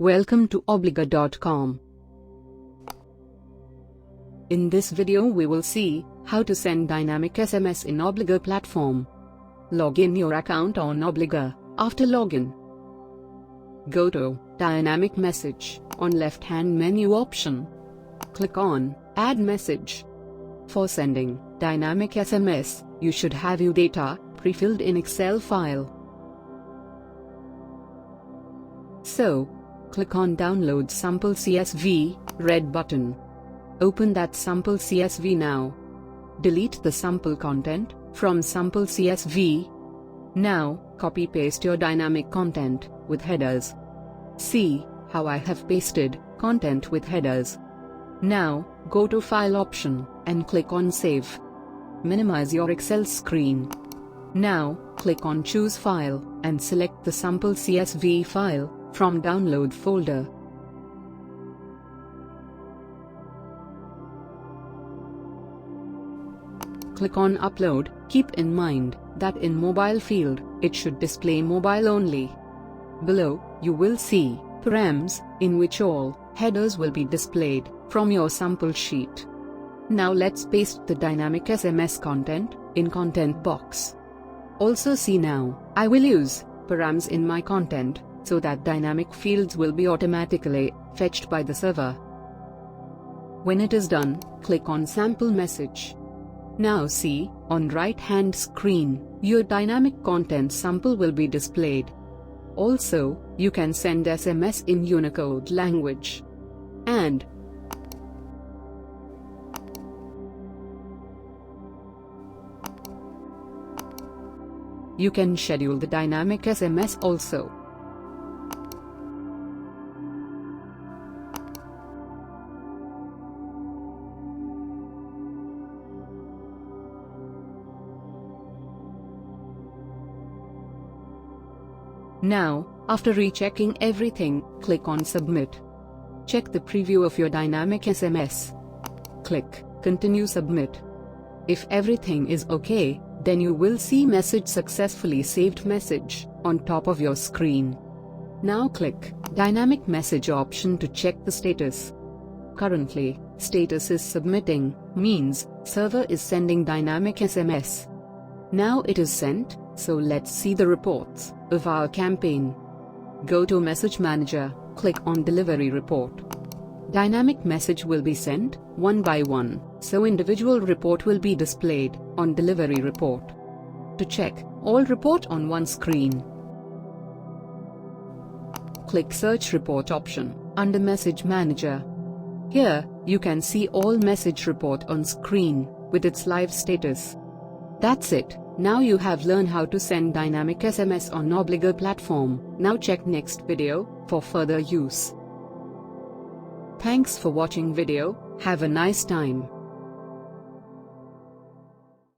Welcome to Obligr.com. In this video we will see how to send dynamic SMS in Obligr platform. Log in your account on Obligr. After login, go to Dynamic Message on left-hand menu option. Click on Add Message. For sending dynamic SMS, you should have your data pre-filled in Excel file. So, click on Download Sample CSV, red button. Open that sample CSV now. Delete the sample content from sample CSV. Now, copy-paste your dynamic content with headers. See how I have pasted content with headers. Now, go to File option and click on Save. Minimize your Excel screen. Now, click on Choose File and select the sample CSV file from Download folder. Click on Upload. Keep in mind that in Mobile field, it should display mobile only. Below, you will see params, in which all headers will be displayed from your sample sheet. Now let's paste the dynamic SMS content in content box. Also see now, I will use params in my content so that dynamic fields will be automatically fetched by the server. When it is done, click on Sample Message. Now see, on right-hand screen, your dynamic content sample will be displayed. Also, you can send SMS in Unicode language. And you can schedule the dynamic SMS also. Now, after rechecking everything, click on Submit. Check the preview of your dynamic SMS. Click Continue Submit. If everything is okay, then you will see Message Successfully Saved message on top of your screen. Now click Dynamic Message option to check the status. Currently, status is submitting, means server is sending dynamic SMS. Now it is sent, so let's see the reports of our campaign. Go to Message Manager, click on Delivery Report. Dynamic message will be sent one by one, so individual report will be displayed on Delivery Report. To check all report on one screen, click Search Report option under Message Manager. Here, you can see all message report on screen with its live status. That's it. Now you have learned how to send dynamic SMS on Obligr platform. Now check next video for further use. Thanks for watching video. Have a nice time.